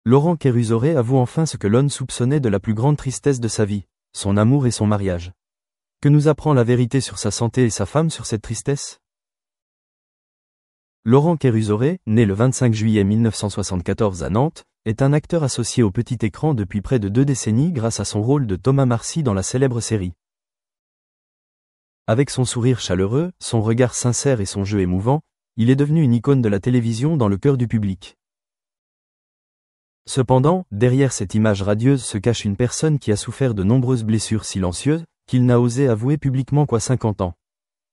Laurent Kérusoré avoue enfin ce que l'on soupçonnait de la plus grande tristesse de sa vie, son amour et son mariage. Que nous apprend la vérité sur sa santé et sa femme sur cette tristesse? Laurent Kérusoré, né le 25 juillet 1974 à Nantes, est un acteur associé au petit écran depuis près de 2 décennies grâce à son rôle de Thomas Marcy dans la célèbre série. Avec son sourire chaleureux, son regard sincère et son jeu émouvant, il est devenu une icône de la télévision dans le cœur du public. Cependant, derrière cette image radieuse se cache une personne qui a souffert de nombreuses blessures silencieuses, qu'il n'a osé avouer publiquement qu'à 50 ans.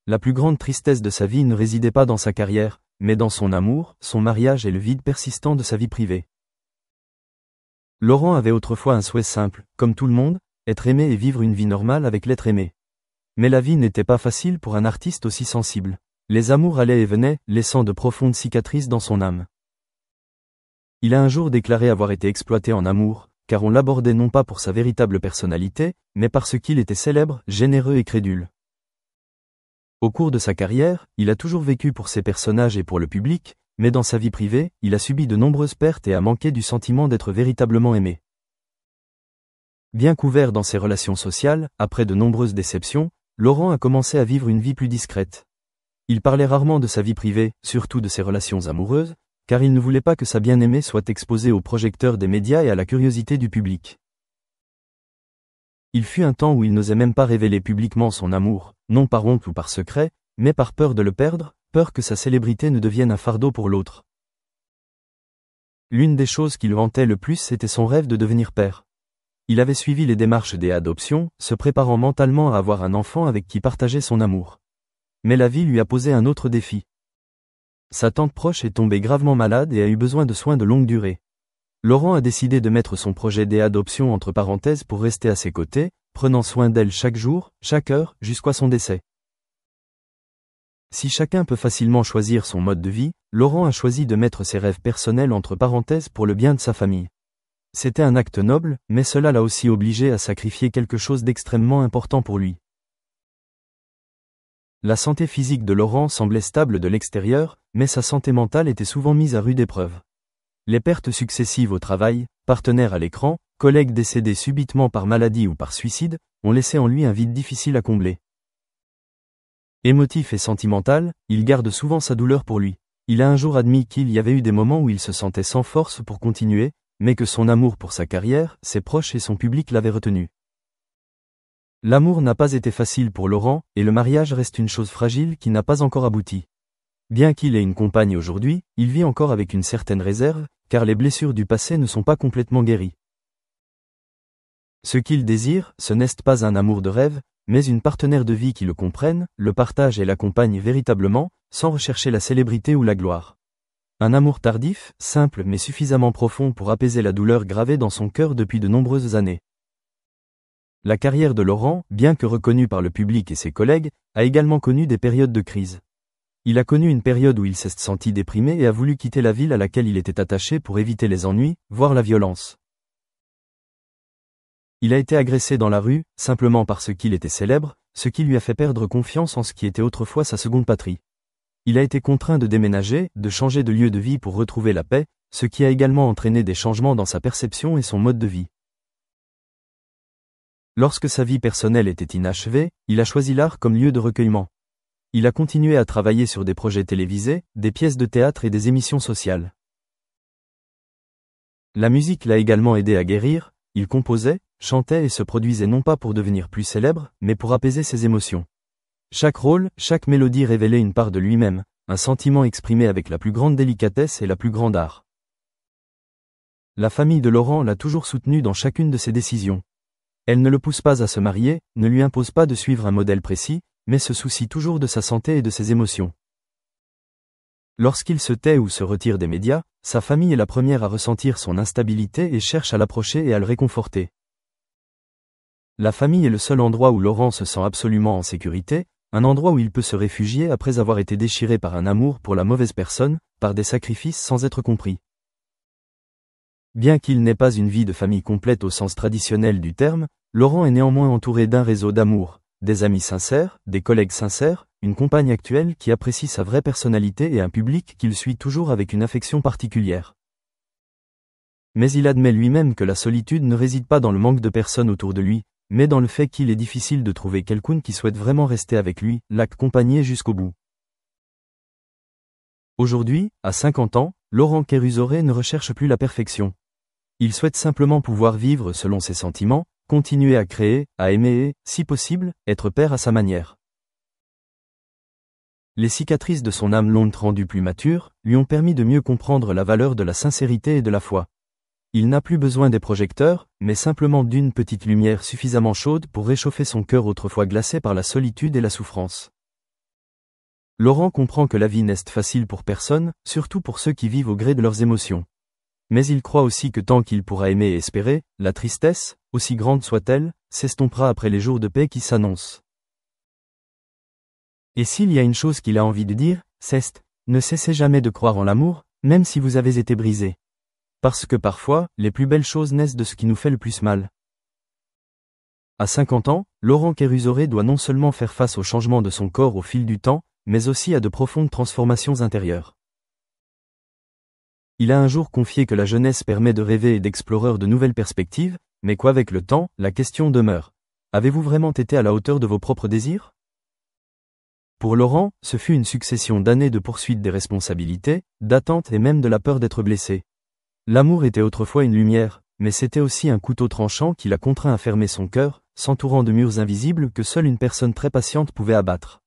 La plus grande tristesse de sa vie ne résidait pas dans sa carrière, mais dans son amour, son mariage et le vide persistant de sa vie privée. Laurent avait autrefois un souhait simple, comme tout le monde, être aimé et vivre une vie normale avec l'être aimé. Mais la vie n'était pas facile pour un artiste aussi sensible. Les amours allaient et venaient, laissant de profondes cicatrices dans son âme. Il a un jour déclaré avoir été exploité en amour, car on l'abordait non pas pour sa véritable personnalité, mais parce qu'il était célèbre, généreux et crédule. Au cours de sa carrière, il a toujours vécu pour ses personnages et pour le public, mais dans sa vie privée, il a subi de nombreuses pertes et a manqué du sentiment d'être véritablement aimé. Bien couvert dans ses relations sociales, après de nombreuses déceptions, Laurent a commencé à vivre une vie plus discrète. Il parlait rarement de sa vie privée, surtout de ses relations amoureuses, car il ne voulait pas que sa bien-aimée soit exposée aux projecteurs des médias et à la curiosité du public. Il fut un temps où il n'osait même pas révéler publiquement son amour, non par honte ou par secret, mais par peur de le perdre, peur que sa célébrité ne devienne un fardeau pour l'autre. L'une des choses qui le hantait le plus c'était son rêve de devenir père. Il avait suivi les démarches des adoptions, se préparant mentalement à avoir un enfant avec qui partager son amour. Mais la vie lui a posé un autre défi. Sa tante proche est tombée gravement malade et a eu besoin de soins de longue durée. Laurent a décidé de mettre son projet d'adoption entre parenthèses pour rester à ses côtés, prenant soin d'elle chaque jour, chaque heure, jusqu'à son décès. Si chacun peut facilement choisir son mode de vie, Laurent a choisi de mettre ses rêves personnels entre parenthèses pour le bien de sa famille. C'était un acte noble, mais cela l'a aussi obligé à sacrifier quelque chose d'extrêmement important pour lui. La santé physique de Laurent semblait stable de l'extérieur, mais sa santé mentale était souvent mise à rude épreuve. Les pertes successives au travail, partenaires à l'écran, collègues décédés subitement par maladie ou par suicide, ont laissé en lui un vide difficile à combler. Émotif et sentimental, il garde souvent sa douleur pour lui. Il a un jour admis qu'il y avait eu des moments où il se sentait sans force pour continuer, mais que son amour pour sa carrière, ses proches et son public l'avaient retenu. L'amour n'a pas été facile pour Laurent, et le mariage reste une chose fragile qui n'a pas encore abouti. Bien qu'il ait une compagne aujourd'hui, il vit encore avec une certaine réserve, car les blessures du passé ne sont pas complètement guéries. Ce qu'il désire, ce n'est pas un amour de rêve, mais une partenaire de vie qui le comprenne, le partage et l'accompagne véritablement, sans rechercher la célébrité ou la gloire. Un amour tardif, simple mais suffisamment profond pour apaiser la douleur gravée dans son cœur depuis de nombreuses années. La carrière de Laurent, bien que reconnue par le public et ses collègues, a également connu des périodes de crise. Il a connu une période où il s'est senti déprimé et a voulu quitter la ville à laquelle il était attaché pour éviter les ennuis, voire la violence. Il a été agressé dans la rue, simplement parce qu'il était célèbre, ce qui lui a fait perdre confiance en ce qui était autrefois sa seconde patrie. Il a été contraint de déménager, de changer de lieu de vie pour retrouver la paix, ce qui a également entraîné des changements dans sa perception et son mode de vie. Lorsque sa vie personnelle était inachevée, il a choisi l'art comme lieu de recueillement. Il a continué à travailler sur des projets télévisés, des pièces de théâtre et des émissions sociales. La musique l'a également aidé à guérir, il composait, chantait et se produisait non pas pour devenir plus célèbre, mais pour apaiser ses émotions. Chaque rôle, chaque mélodie révélait une part de lui-même, un sentiment exprimé avec la plus grande délicatesse et la plus grande art. La famille de Laurent l'a toujours soutenu dans chacune de ses décisions. Elle ne le pousse pas à se marier, ne lui impose pas de suivre un modèle précis, mais se soucie toujours de sa santé et de ses émotions. Lorsqu'il se tait ou se retire des médias, sa famille est la première à ressentir son instabilité et cherche à l'approcher et à le réconforter. La famille est le seul endroit où Laurent se sent absolument en sécurité, un endroit où il peut se réfugier après avoir été déchiré par un amour pour la mauvaise personne, par des sacrifices sans être compris. Bien qu'il n'ait pas une vie de famille complète au sens traditionnel du terme, Laurent est néanmoins entouré d'un réseau d'amour, des amis sincères, des collègues sincères, une compagne actuelle qui apprécie sa vraie personnalité et un public qu'il suit toujours avec une affection particulière. Mais il admet lui-même que la solitude ne réside pas dans le manque de personnes autour de lui, mais dans le fait qu'il est difficile de trouver quelqu'un qui souhaite vraiment rester avec lui, l'accompagner jusqu'au bout. Aujourd'hui, à 50 ans, Laurent Kérusoré ne recherche plus la perfection. Il souhaite simplement pouvoir vivre selon ses sentiments, continuer à créer, à aimer et, si possible, être père à sa manière. Les cicatrices de son âme l'ont rendu plus mature, lui ont permis de mieux comprendre la valeur de la sincérité et de la foi. Il n'a plus besoin des projecteurs, mais simplement d'une petite lumière suffisamment chaude pour réchauffer son cœur autrefois glacé par la solitude et la souffrance. Laurent comprend que la vie n'est facile pour personne, surtout pour ceux qui vivent au gré de leurs émotions. Mais il croit aussi que tant qu'il pourra aimer et espérer, la tristesse, aussi grande soit-elle, s'estompera après les jours de paix qui s'annoncent. Et s'il y a une chose qu'il a envie de dire, c'est « Ne cessez jamais de croire en l'amour, même si vous avez été brisé. » Parce que parfois, les plus belles choses naissent de ce qui nous fait le plus mal. À 50 ans, Laurent Kérusoré doit non seulement faire face au changement de son corps au fil du temps, mais aussi à de profondes transformations intérieures. Il a un jour confié que la jeunesse permet de rêver et d'explorer de nouvelles perspectives, mais qu'avec le temps, la question demeure. Avez-vous vraiment été à la hauteur de vos propres désirs ? Pour Laurent, ce fut une succession d'années de poursuite des responsabilités, d'attentes et même de la peur d'être blessé. L'amour était autrefois une lumière, mais c'était aussi un couteau tranchant qui l'a contraint à fermer son cœur, s'entourant de murs invisibles que seule une personne très patiente pouvait abattre.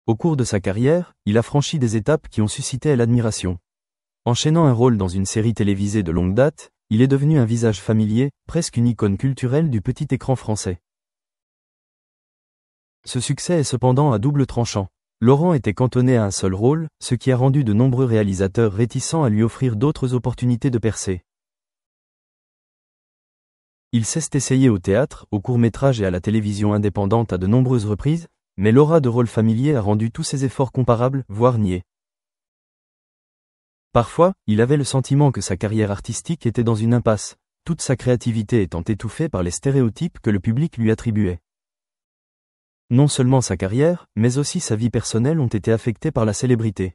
Au cours de sa carrière, il a franchi des étapes qui ont suscité l'admiration. Enchaînant un rôle dans une série télévisée de longue date, il est devenu un visage familier, presque une icône culturelle du petit écran français. Ce succès est cependant à double tranchant. Laurent était cantonné à un seul rôle, ce qui a rendu de nombreux réalisateurs réticents à lui offrir d'autres opportunités de percer. Il s'est essayé au théâtre, au court-métrage et à la télévision indépendante à de nombreuses reprises, mais l'aura de rôle familier a rendu tous ses efforts comparables, voire niais. Parfois, il avait le sentiment que sa carrière artistique était dans une impasse, toute sa créativité étant étouffée par les stéréotypes que le public lui attribuait. Non seulement sa carrière, mais aussi sa vie personnelle ont été affectés par la célébrité.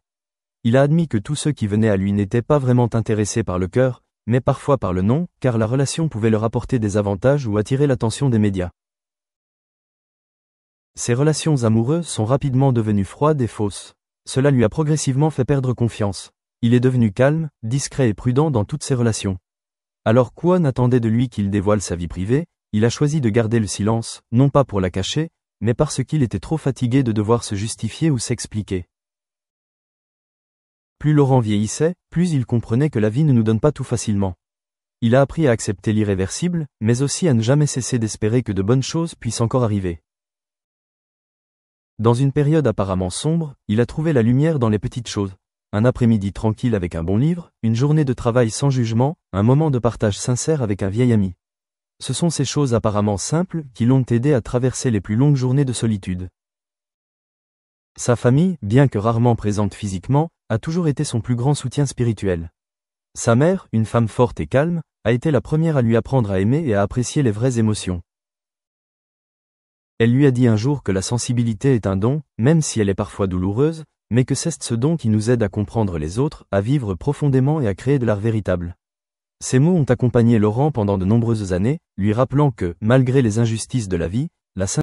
Il a admis que tous ceux qui venaient à lui n'étaient pas vraiment intéressés par le cœur, mais parfois par le nom, car la relation pouvait leur apporter des avantages ou attirer l'attention des médias. Ses relations amoureuses sont rapidement devenues froides et fausses. Cela lui a progressivement fait perdre confiance. Il est devenu calme, discret et prudent dans toutes ses relations. Alors Kwon attendait de lui qu'il dévoile sa vie privée, il a choisi de garder le silence, non pas pour la cacher, mais parce qu'il était trop fatigué de devoir se justifier ou s'expliquer. Plus Laurent vieillissait, plus il comprenait que la vie ne nous donne pas tout facilement. Il a appris à accepter l'irréversible, mais aussi à ne jamais cesser d'espérer que de bonnes choses puissent encore arriver. Dans une période apparemment sombre, il a trouvé la lumière dans les petites choses. Un après-midi tranquille avec un bon livre, une journée de travail sans jugement, un moment de partage sincère avec un vieil ami. Ce sont ces choses apparemment simples qui l'ont aidé à traverser les plus longues journées de solitude. Sa famille, bien que rarement présente physiquement, a toujours été son plus grand soutien spirituel. Sa mère, une femme forte et calme, a été la première à lui apprendre à aimer et à apprécier les vraies émotions. Elle lui a dit un jour que la sensibilité est un don, même si elle est parfois douloureuse, mais que c'est ce don qui nous aide à comprendre les autres, à vivre profondément et à créer de l'art véritable. Ces mots ont accompagné Laurent pendant de nombreuses années, lui rappelant que, malgré les injustices de la vie, la